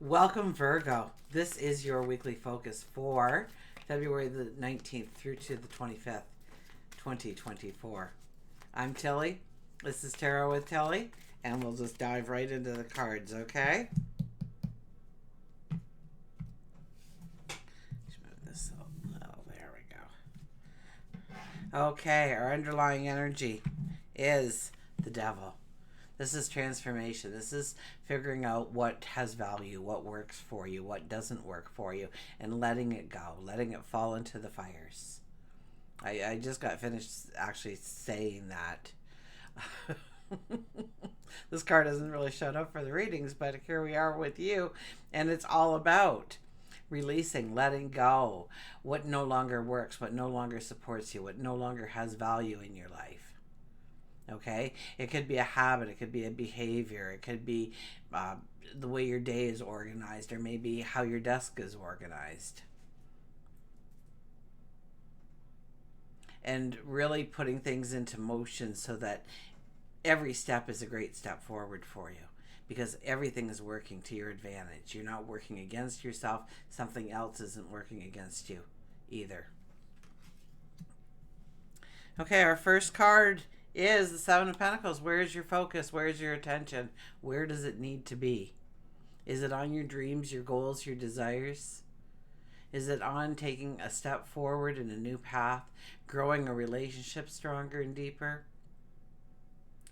Welcome, Virgo. This is your weekly focus for February the 19th through to the 25th, 2024. I'm Tilly. This is Tarot with Tilly, and we'll just dive right into the cards, okay? Let's move this a little. There we go. Okay, our underlying energy is the devil. This is transformation. This is figuring out what has value, what works for you, what doesn't work for you, and letting it go, letting it fall into the fires. I just got finished actually saying that. This card hasn't really showed up for the readings, but here we are with you, and it's all about releasing, letting go, what no longer works, what no longer supports you, what no longer has value in your life. Okay, it could be a habit, it could be a behavior, it could be the way your day is organized, or maybe how your desk is organized. And really putting things into motion so that every step is a great step forward for you, because everything is working to your advantage. You're not working against yourself, something else isn't working against you either. Okay, our first card is the Seven of Pentacles. Where is your focus? Where is your attention? Where does it need to be? Is it on your dreams, your goals, your desires? Is it on taking a step forward in a new path, growing a relationship stronger and deeper?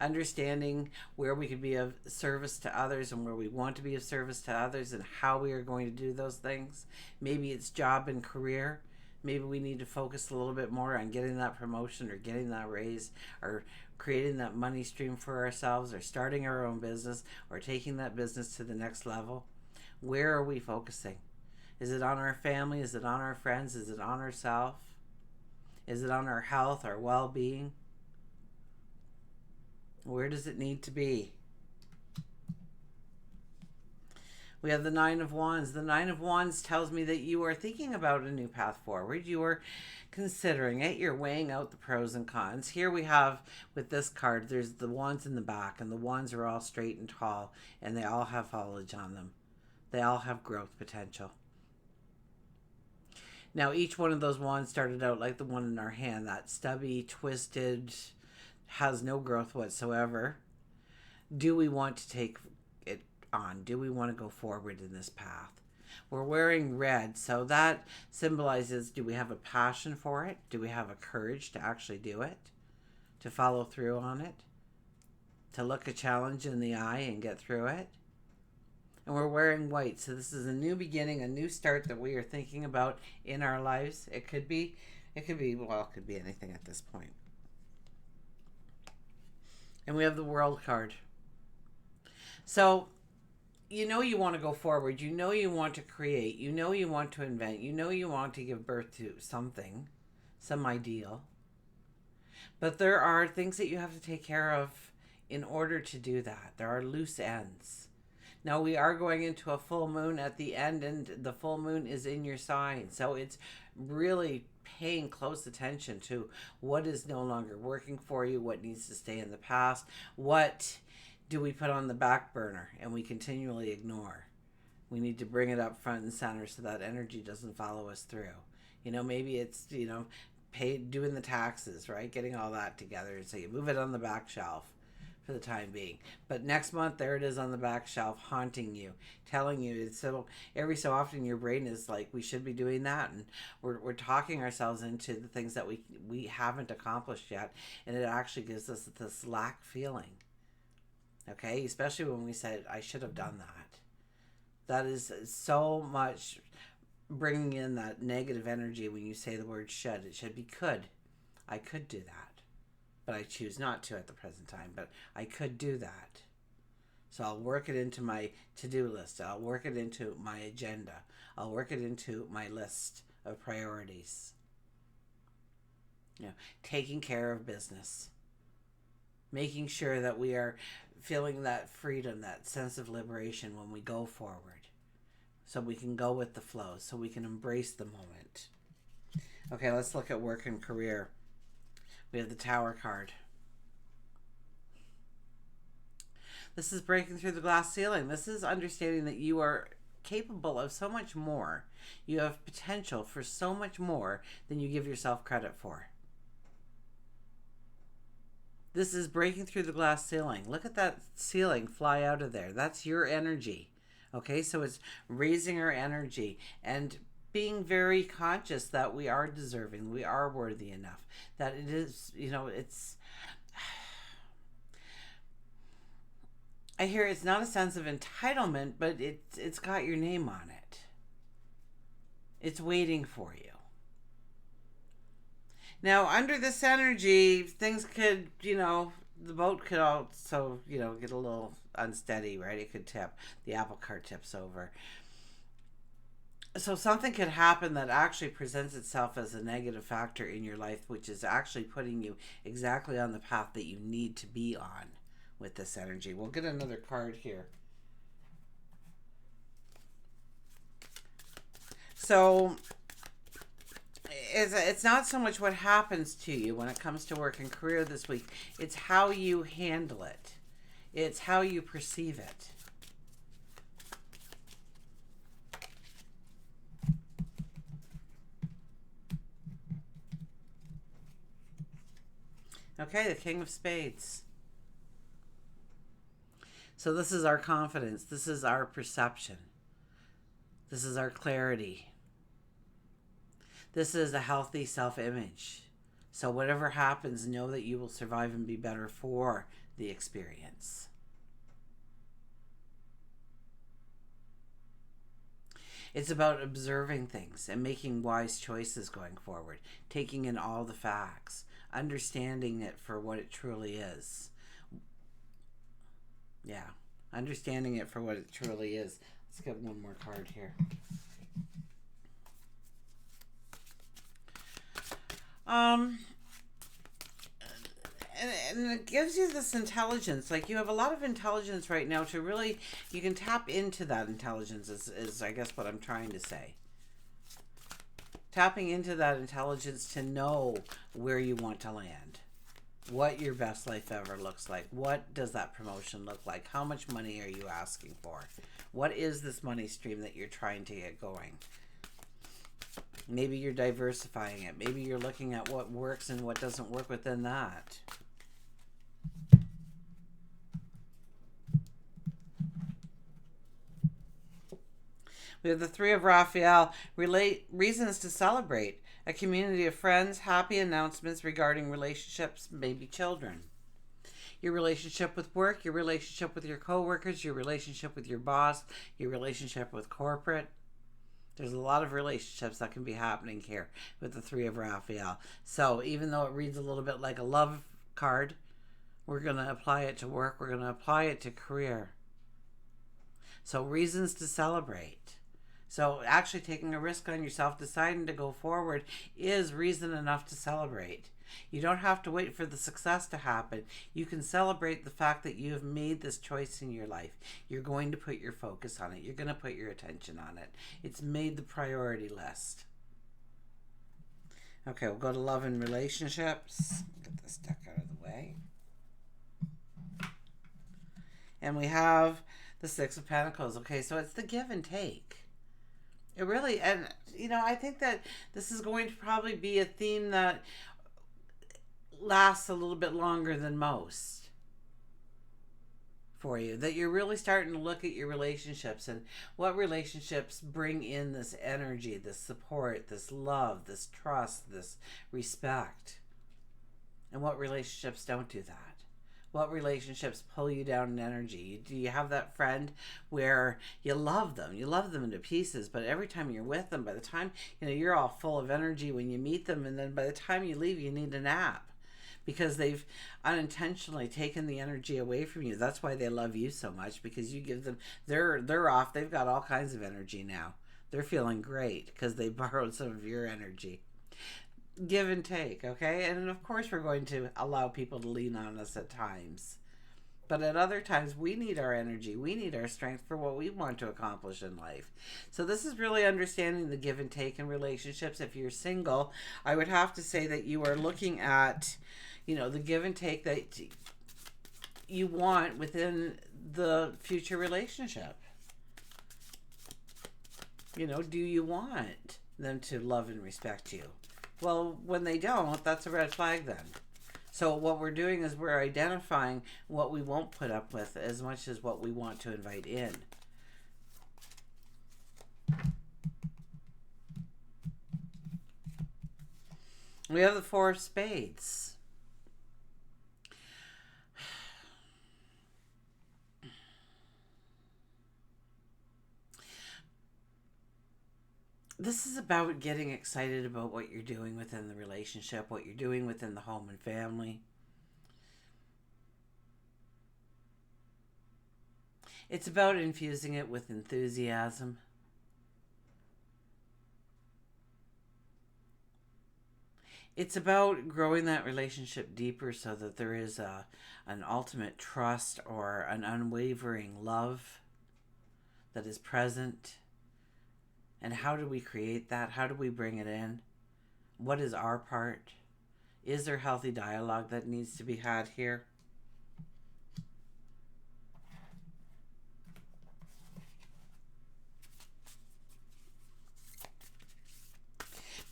Understanding where we could be of service to others and where we want to be of service to others and how we are going to do those things. Maybe it's job and career. Maybe we need to focus a little bit more on getting that promotion or getting that raise or creating that money stream for ourselves or starting our own business or taking that business to the next level. Where are we focusing? Is it on our family? Is it on our friends? Is it on ourselves? Is it on our health, our well-being? Where does it need to be? We have the Nine of Wands. The Nine of Wands tells me that you are thinking about a new path forward. You are considering it. You're weighing out the pros and cons. Here we have, with this card, there's the wands in the back, and the wands are all straight and tall, and they all have foliage on them. They all have growth potential. Now, each one of those wands started out like the one in our hand, that stubby, twisted, has no growth whatsoever. Do we want to take it on? Do we want to go forward in this path? We're wearing red, so that symbolizes, do we have a passion for it? Do we have a courage to actually do it? To follow through on it? To look a challenge in the eye and get through it? And we're wearing white, so this is a new beginning, a new start that we are thinking about in our lives. It could be anything at this point. And we have the World card. So, you know you want to go forward. You know you want to create. You know you want to invent. You know you want to give birth to something, some ideal. But there are things that you have to take care of in order to do that. There are loose ends. Now, we are going into a full moon at the end, and the full moon is in your sign. So it's really paying close attention to what is no longer working for you, what needs to stay in the past, what do we put on the back burner and we continually ignore. We need to bring it up front and center so that energy doesn't follow us through. Maybe it's, doing the taxes, right? Getting all that together. And so you move it on the back shelf for the time being. But next month, there it is on the back shelf, haunting you, telling you. So every so often your brain is like, we should be doing that. And we're talking ourselves into the things that we haven't accomplished yet. And it actually gives us this lack feeling. Okay? Especially when we said, I should have done that. That is so much bringing in that negative energy when you say the word should. It should be could. I could do that. But I choose not to at the present time. But I could do that. So I'll work it into my to-do list. I'll work it into my agenda. I'll work it into my list of priorities. Taking care of business. Making sure that we are feeling that freedom, that sense of liberation when we go forward. So we can go with the flow. So we can embrace the moment. Okay, let's look at work and career. We have the Tower card. This is breaking through the glass ceiling. This is understanding that you are capable of so much more. You have potential for so much more than you give yourself credit for. This is breaking through the glass ceiling. Look at that ceiling fly out of there. That's your energy. Okay, so it's raising our energy and being very conscious that we are deserving, we are worthy enough, that it is, it's, I hear it's not a sense of entitlement, but it's got your name on it. It's waiting for you. Now, under this energy, things could, the boat could also, get a little unsteady, right? It could tip. The apple cart tips over. So something could happen that actually presents itself as a negative factor in your life, which is actually putting you exactly on the path that you need to be on with this energy. We'll get another card here. So it's not so much what happens to you when it comes to work and career this week. It's how you handle it. It's how you perceive it. Okay, the King of Spades. So this is our confidence. This is our perception. This is our clarity. This is a healthy self-image. So whatever happens, know that you will survive and be better for the experience. It's about observing things and making wise choices going forward, taking in all the facts, understanding it for what it truly is. Yeah, understanding it for what it truly is. Let's get one more card here. And it gives you this intelligence. Like, you have a lot of intelligence right now to really, you can tap into that intelligence is I guess what I'm trying to say. Tapping into that intelligence to know where you want to land. What your best life ever looks like. What does that promotion look like? How much money are you asking for? What is this money stream that you're trying to get going? Maybe you're diversifying it. Maybe you're looking at what works and what doesn't work within that. We have the Three of Raphael, reasons to celebrate. A community of friends, happy announcements regarding relationships, maybe children. Your relationship with work, your relationship with your coworkers, your relationship with your boss, your relationship with corporate. There's a lot of relationships that can be happening here with the Three of Raphael. So even though it reads a little bit like a love card, we're going to apply it to work. We're going to apply it to career. So reasons to celebrate. So actually taking a risk on yourself, deciding to go forward is reason enough to celebrate. You don't have to wait for the success to happen. You can celebrate the fact that you have made this choice in your life. You're going to put your focus on it. You're going to put your attention on it. It's made the priority list. Okay, we'll go to love and relationships. Get this deck out of the way. And we have the Six of Pentacles. Okay, so it's the give and take. It really, and I think that this is going to probably be a theme that lasts a little bit longer than most for you. That you're really starting to look at your relationships and what relationships bring in this energy, this support, this love, this trust, this respect. And what relationships don't do that. What relationships pull you down in energy? Do you have that friend where you love them into pieces, but every time you're with them, by the time, you're all full of energy when you meet them, and then by the time you leave, you need a nap because they've unintentionally taken the energy away from you. That's why they love you so much, because you give them, they're off, they've got all kinds of energy now. They're feeling great because they borrowed some of your energy. Give and take, okay? And of course we're going to allow people to lean on us at times. But at other times, we need our energy. We need our strength for what we want to accomplish in life. So this is really understanding the give and take in relationships. If you're single, I would have to say that you are looking at, the give and take that you want within the future relationship. Do you want them to love and respect you? Well, when they don't, that's a red flag then. So what we're doing is we're identifying what we won't put up with as much as what we want to invite in. We have the Four of Spades. This is about getting excited about what you're doing within the relationship, what you're doing within the home and family. It's about infusing it with enthusiasm. It's about growing that relationship deeper so that there is an ultimate trust or an unwavering love that is present. And how do we create that? How do we bring it in? What is our part? Is there healthy dialogue that needs to be had here?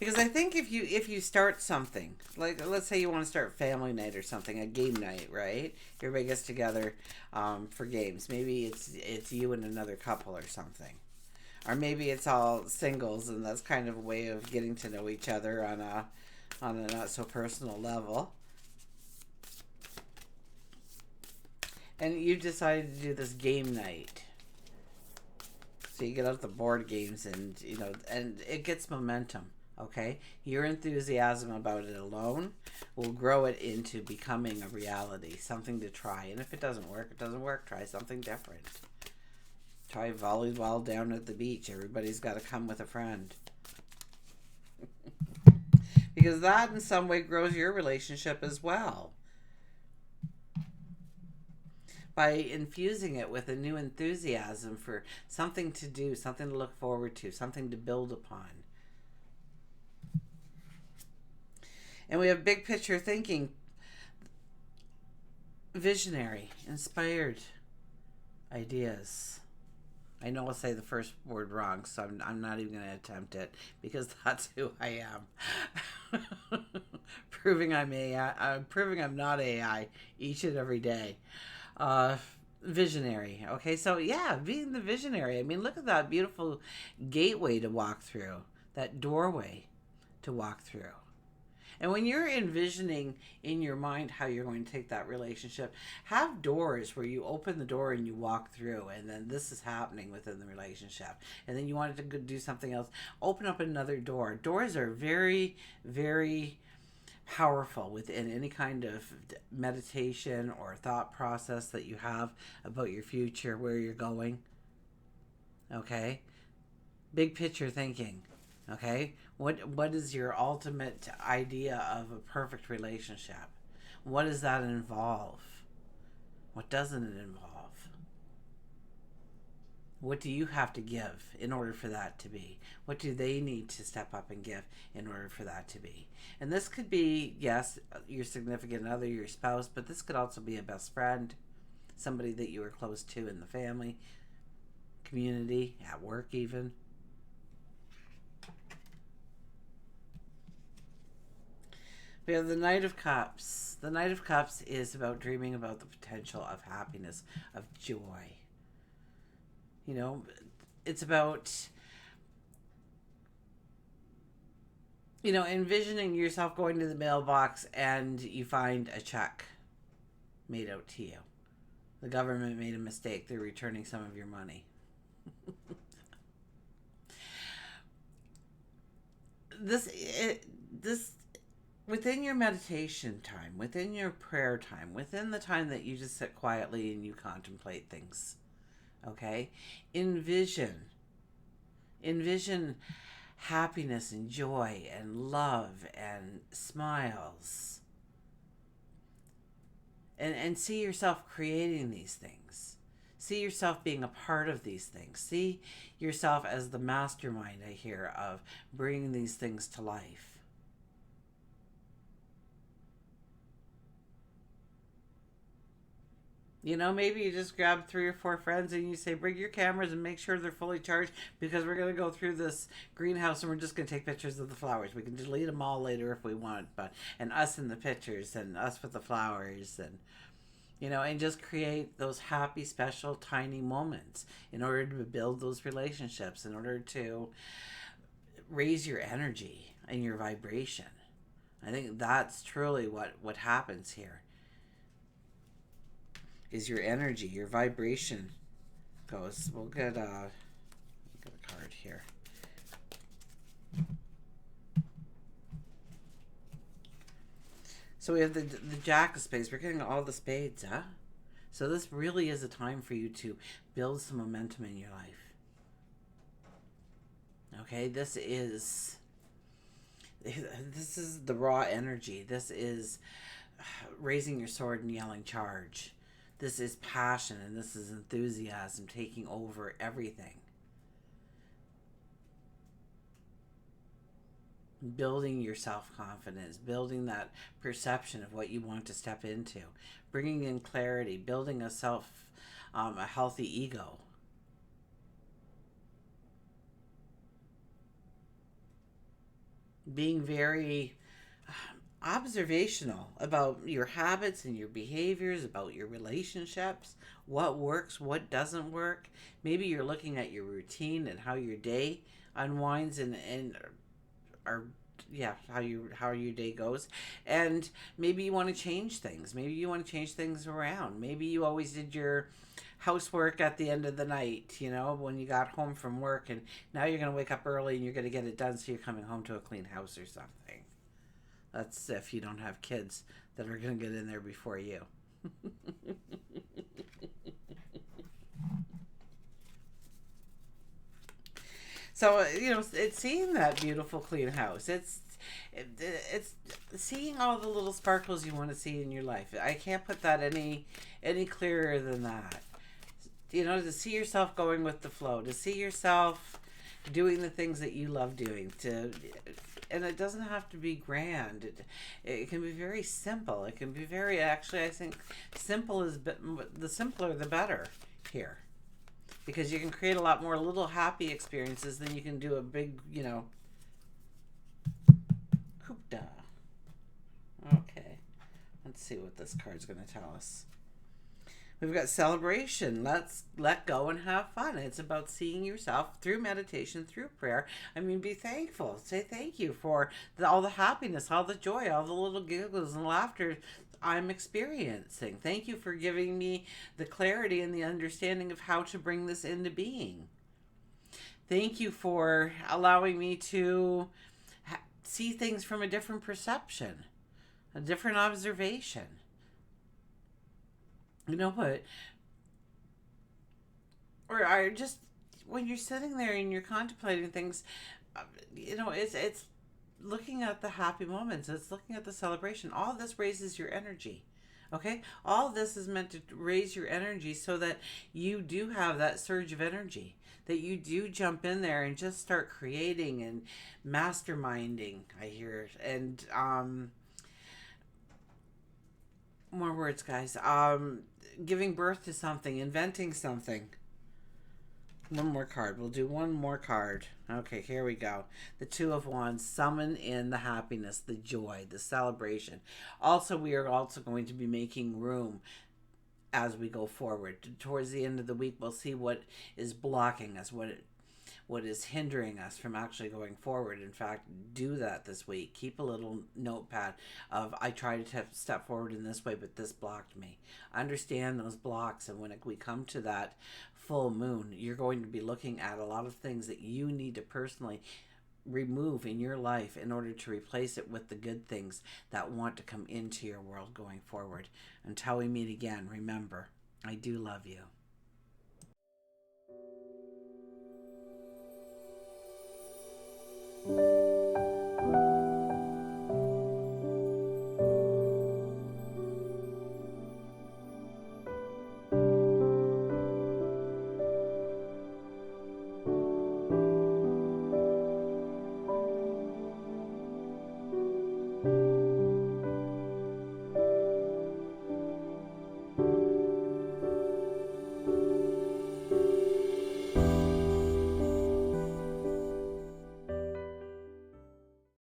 Because I think if you start something, like let's say you want to start family night or something, a game night, right? Everybody gets together for games. Maybe it's you and another couple or something. Or maybe it's all singles, and that's kind of a way of getting to know each other on a not so personal level. And you decided to do this game night. So you get out the board games and it gets momentum. Okay? Your enthusiasm about it alone will grow it into becoming a reality, something to try. And if it doesn't work, it doesn't work. Try something different. Try volleyball down at the beach. Everybody's got to come with a friend. Because that in some way grows your relationship as well. By infusing it with a new enthusiasm for something to do, something to look forward to, something to build upon. And we have big picture thinking, visionary, inspired ideas. I know I'll say the first word wrong, so I'm not even going to attempt it because that's who I am. proving I'm not AI each and every day. Visionary. Okay, so yeah, being the visionary. I mean, look at that beautiful gateway to walk through, that doorway to walk through. And when you're envisioning in your mind how you're going to take that relationship, have doors where you open the door and you walk through, and then this is happening within the relationship. And then you wanted to do something else, open up another door. Doors are very, very powerful within any kind of meditation or thought process that you have about your future, where you're going. Okay? Big picture thinking. Okay? What is your ultimate idea of a perfect relationship? What does that involve? What doesn't it involve? What do you have to give in order for that to be? What do they need to step up and give in order for that to be? And this could be, yes, your significant other, your spouse, but this could also be a best friend, somebody that you were close to in the family, community, at work even. We have the Knight of Cups. The Knight of Cups is about dreaming about the potential of happiness, of joy. It's about, envisioning yourself going to the mailbox and you find a check made out to you. The government made a mistake. They're returning some of your money. This within your meditation time, within your prayer time, within the time that you just sit quietly and you contemplate things, okay? Envision happiness and joy and love and smiles. And see yourself creating these things. See yourself being a part of these things. See yourself as the mastermind, I hear, of bringing these things to life. You know, maybe you just grab 3 or 4 friends and you say, bring your cameras and make sure they're fully charged because we're going to go through this greenhouse and we're just going to take pictures of the flowers. We can delete them all later if we want, but, and us in the pictures and us with the flowers and, you know, and just create those happy, special, tiny moments in order to build those relationships, in order to raise your energy and your vibration. I think that's truly what happens here is your energy, your vibration goes. We'll get a card here. So we have the Jack of Spades. We're getting all the spades, huh? So this really is a time for you to build some momentum in your life. Okay, this is the raw energy. This is raising your sword and yelling charge. This is passion and this is enthusiasm taking over everything. Building your self-confidence, building that perception of what you want to step into, bringing in clarity, building a healthy ego. Being very observational about your habits and your behaviors, about your relationships, what works, what doesn't work. Maybe you're looking at your routine and how your day unwinds and or yeah, how your day goes, and maybe you want to change things. Maybe you want to change things around. Maybe you always did your housework at the end of the night, you know, when you got home from work, and now you're going to wake up early and you're going to get it done, so you're coming home to a clean house or something. That's if you don't have kids that are going to get in there before you. So, you know, it's seeing that beautiful clean house. It's seeing all the little sparkles you want to see in your life. I can't put that any clearer than that. You know, to see yourself going with the flow, to see yourself doing the things that you love doing, and it doesn't have to be grand. It can be very simple. It can be very, actually, I think simple is, the simpler the better here. Because you can create a lot more little happy experiences than you can do a big, you know, hoopda. Okay. Let's see what this card's going to tell us. We've got celebration. Let's let go and have fun. It's about seeing yourself through meditation, through prayer. I mean, be thankful. Say thank you for all the happiness, all the joy, all the little giggles and laughter I'm experiencing. Thank you for giving me the clarity and the understanding of how to bring this into being. Thank you for allowing me to see things from a different perception, a different observation. You know what? Or I just, when you're sitting there and you're contemplating things, you know, it's looking at the happy moments. It's looking at the celebration. All this raises your energy. Okay? All this is meant to raise your energy so that you do have that surge of energy. That you do jump in there and just start creating and masterminding, I hear. And more words, guys. Giving birth to something, inventing something. One more card. We'll do one more card. Okay, here we go. The Two of Wands. Summon in the happiness, the joy, the celebration. Also, we are also going to be making room as we go forward. Towards the end of the week, we'll see what is blocking us, what is hindering us from actually going forward. In fact, do that this week. Keep a little notepad of, I tried to step forward in this way, but this blocked me. Understand those blocks, and when we come to that full moon, you're going to be looking at a lot of things that you need to personally remove in your life in order to replace it with the good things that want to come into your world going forward. Until we meet again, remember, I do love you.